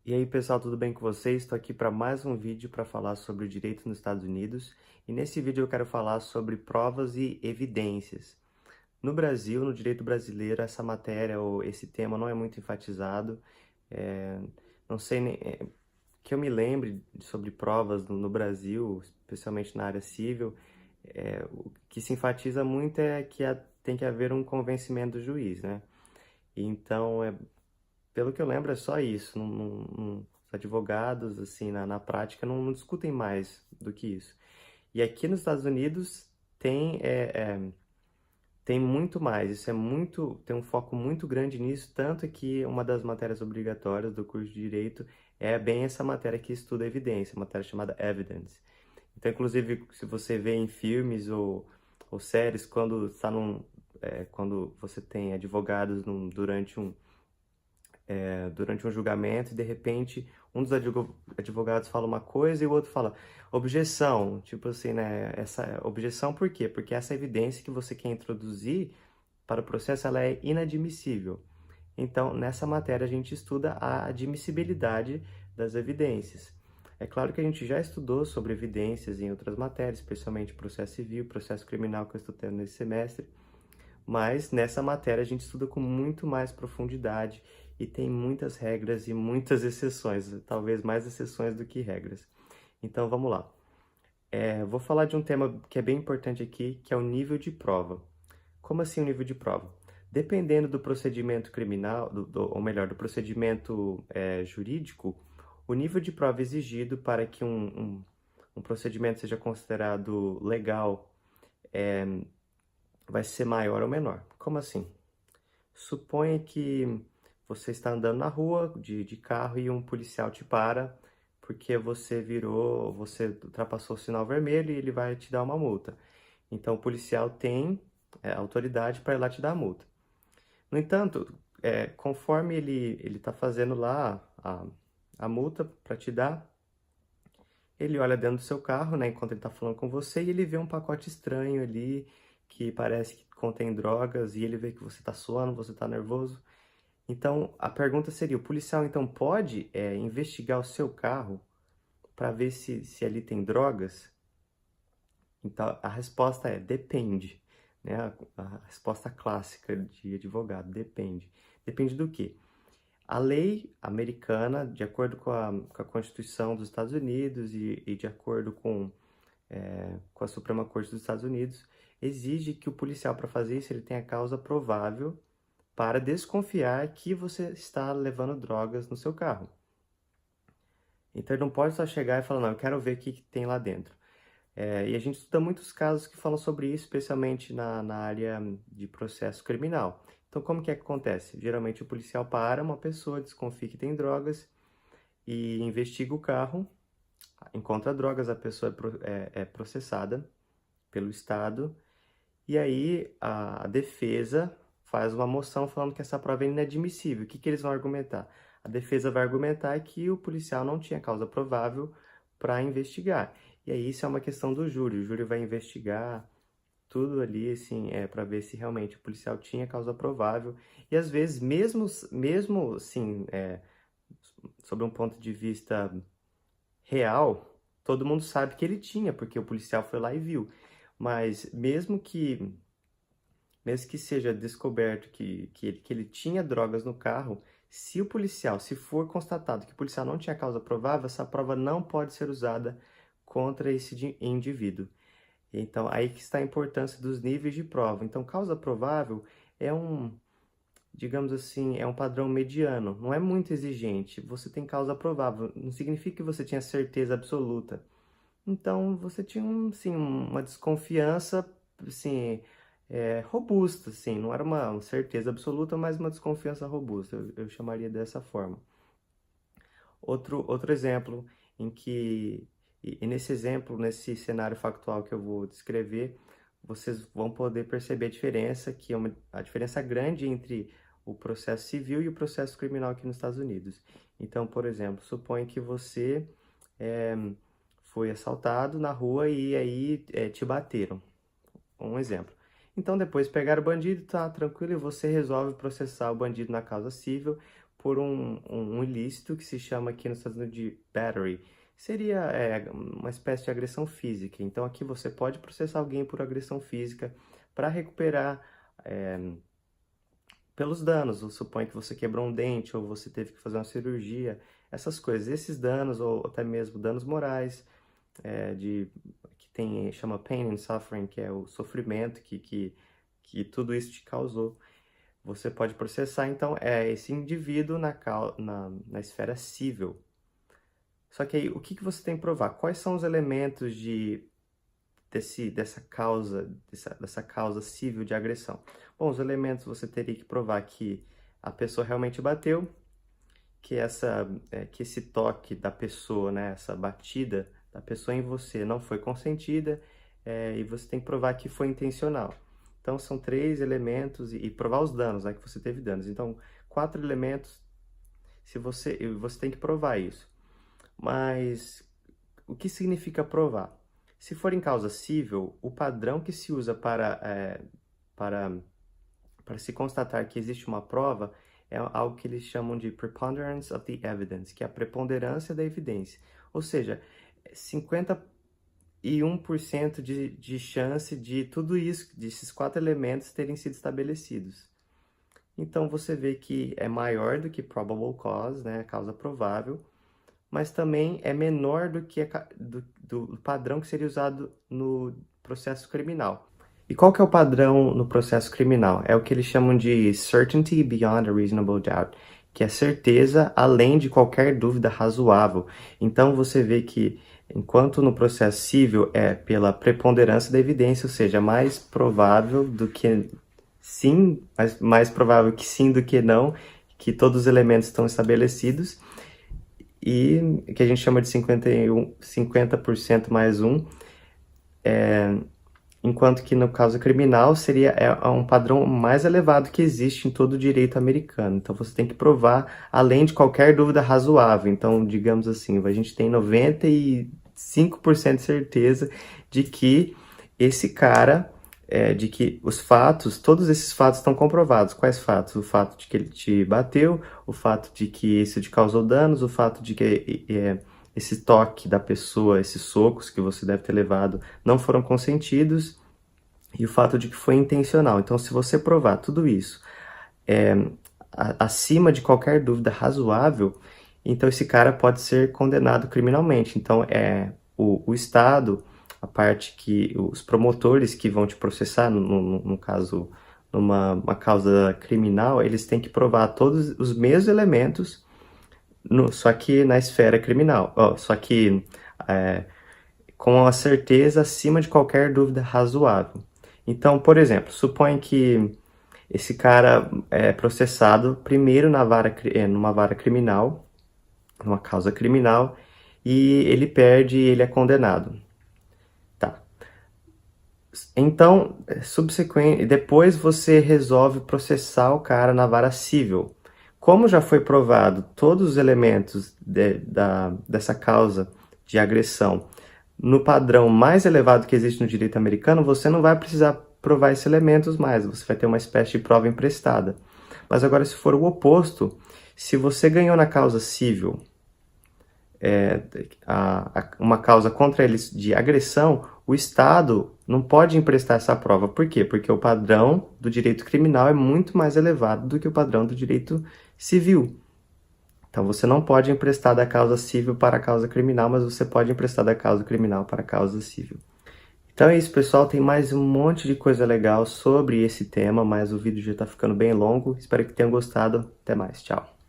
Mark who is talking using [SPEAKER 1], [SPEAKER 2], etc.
[SPEAKER 1] E aí, pessoal, tudo bem com vocês? Estou aqui para mais um vídeo para falar sobre o direito nos Estados Unidos. E nesse vídeo eu quero falar sobre provas e evidências. No Brasil, no direito brasileiro, essa matéria ou esse tema não é muito enfatizado. É, não sei nem, que eu me lembre sobre provas no Brasil, especialmente na área civil, o que se enfatiza muito é que tem que haver um convencimento do juiz, né? Então, pelo que eu lembro, é só isso. Os advogados, assim, na prática, não discutem mais do que isso. E aqui nos Estados Unidos tem, tem muito mais. Isso é muito, tem um foco muito grande nisso, tanto que uma das matérias obrigatórias do curso de Direito é bem essa matéria que estuda a evidência, matéria chamada Evidence. Então, inclusive, se você vê em filmes ou séries, quando você tem advogados durante um julgamento e de repente um dos advogados fala uma coisa e o outro fala objeção, tipo assim, né? Essa objeção por quê? Porque essa evidência que você quer introduzir para o processo ela é inadmissível. Então, nessa matéria a gente estuda a admissibilidade das evidências. É claro que a gente já estudou sobre evidências em outras matérias, especialmente processo civil, processo criminal que eu estou tendo nesse semestre, mas nessa matéria a gente estuda com muito mais profundidade e tem muitas regras e muitas exceções, talvez mais exceções do que regras. Então vamos lá. Vou falar de um tema que é bem importante aqui, que é o nível de prova. Como assim o nível de prova? Dependendo do procedimento criminal, ou melhor, do procedimento jurídico, o nível de prova exigido para que um procedimento seja considerado legal vai ser maior ou menor. Como assim? Suponha que você está andando na rua de carro e um policial te para porque você ultrapassou o sinal vermelho e ele vai te dar uma multa. Então o policial tem autoridade para ir lá te dar a multa. No entanto, conforme ele está fazendo lá a multa para te dar, ele olha dentro do seu carro, né, enquanto ele está falando com você, e ele vê um pacote estranho ali, que parece que contém drogas, e ele vê que você está suando, você está nervoso. Então, a pergunta seria, o policial então pode investigar o seu carro para ver se ali tem drogas? Então, a resposta é depende, né? A resposta clássica de advogado, depende. Depende do quê? A lei americana, de acordo com a Constituição dos Estados Unidos e de acordo com a Suprema Corte dos Estados Unidos, exige que o policial, para fazer isso, ele tenha causa provável para desconfiar que você está levando drogas no seu carro. Então ele não pode só chegar e falar, não, eu quero ver o que tem lá dentro. E a gente estuda muitos casos que falam sobre isso, especialmente na área de processo criminal. Então como que é que acontece? Geralmente o policial para uma pessoa, desconfia que tem drogas e investiga o carro, encontra drogas, a pessoa é processada pelo Estado, e aí a defesa faz uma moção falando que essa prova é inadmissível. O que eles vão argumentar? A defesa vai argumentar que o policial não tinha causa provável para investigar. E aí isso é uma questão do júri. O júri vai investigar tudo ali, assim, para ver se realmente o policial tinha causa provável. E às vezes, mesmo assim, sob um ponto de vista real, todo mundo sabe que ele tinha, porque o policial foi lá e viu. Mas mesmo que seja descoberto que ele tinha drogas no carro, se for constatado que o policial não tinha causa provável, essa prova não pode ser usada contra esse indivíduo. Então, aí que está a importância dos níveis de prova. Então, causa provável é digamos assim, é um padrão mediano, não é muito exigente. Você tem causa provável, não significa que você tinha certeza absoluta. Então, você tinha, sim, uma desconfiança, assim, robusta, assim, não era uma certeza absoluta, mas uma desconfiança robusta, eu chamaria dessa forma. Outro exemplo em que, e nesse exemplo, nesse cenário factual que eu vou descrever, vocês vão poder perceber a diferença, que é a diferença grande entre o processo civil e o processo criminal aqui nos Estados Unidos. Então, por exemplo, suponha que você é, foi assaltado na rua e aí te bateram. Um exemplo. Então depois pegaram o bandido, tá tranquilo, e você resolve processar o bandido na causa civil, por um ilícito que se chama aqui nos Estados Unidos de battery. Seria uma espécie de agressão física. Então aqui você pode processar alguém por agressão física para recuperar pelos danos. Suponha que você quebrou um dente ou você teve que fazer uma cirurgia, essas coisas. Esses danos, ou até mesmo danos morais, chama pain and suffering, que é o sofrimento que tudo isso te causou. Você pode processar, então, esse indivíduo na esfera civil. Só que aí, o que você tem que provar? Quais são os elementos dessa causa civil de agressão? Bom, os elementos você teria que provar que a pessoa realmente bateu, que esse toque da pessoa, né, essa batida da pessoa em você não foi consentida, e você tem que provar que foi intencional. Então, são 3 elementos, e provar os danos, né, que você teve danos. Então, 4 elementos, você tem que provar isso. Mas, o que significa provar? Se for em causa civil, o padrão que se usa para se constatar que existe uma prova é algo que eles chamam de preponderance of the evidence, que é a preponderância da evidência. Ou seja, 51% de chance de tudo isso, desses 4 elementos terem sido estabelecidos. Então você vê que é maior do que probable cause, né, a causa provável, mas também é menor do que do padrão que seria usado no processo criminal. E qual que é o padrão no processo criminal? É o que eles chamam de certainty beyond a reasonable doubt, que é certeza além de qualquer dúvida razoável. Então você vê que, enquanto no processo civil é pela preponderância da evidência, ou seja, mais provável do que sim, mais provável que sim do que não, que todos os elementos estão estabelecidos, e que a gente chama de 50% mais 1, enquanto que no caso criminal seria um padrão mais elevado que existe em todo o direito americano. Então você tem que provar além de qualquer dúvida razoável. Então, digamos assim, a gente tem 95% de certeza de que esse cara, de que os fatos, todos esses fatos estão comprovados. Quais fatos? O fato de que ele te bateu, o fato de que isso te causou danos, o fato de que esse toque da pessoa, esses socos que você deve ter levado, não foram consentidos, e o fato de que foi intencional. Então, se você provar tudo isso acima de qualquer dúvida razoável, então esse cara pode ser condenado criminalmente. Então, o Estado, a parte que os promotores que vão te processar, no caso, numa causa criminal, eles têm que provar todos os mesmos elementos, só que na esfera criminal, só que com a certeza acima de qualquer dúvida razoável. Então, por exemplo, suponha que esse cara é processado primeiro numa vara criminal, numa causa criminal, e ele perde e ele é condenado. Tá. Então, depois você resolve processar o cara na vara civil. Como já foi provado todos os elementos dessa causa de agressão no padrão mais elevado que existe no direito americano, você não vai precisar provar esses elementos mais, você vai ter uma espécie de prova emprestada. Mas agora, se for o oposto, se você ganhou na causa civil uma causa contra eles de agressão, o Estado não pode emprestar essa prova. Por quê? Porque o padrão do direito criminal é muito mais elevado do que o padrão do direito civil. Então, você não pode emprestar da causa civil para a causa criminal, mas você pode emprestar da causa criminal para a causa civil. Então é isso, pessoal. Tem mais um monte de coisa legal sobre esse tema, mas o vídeo já está ficando bem longo. Espero que tenham gostado. Até mais. Tchau.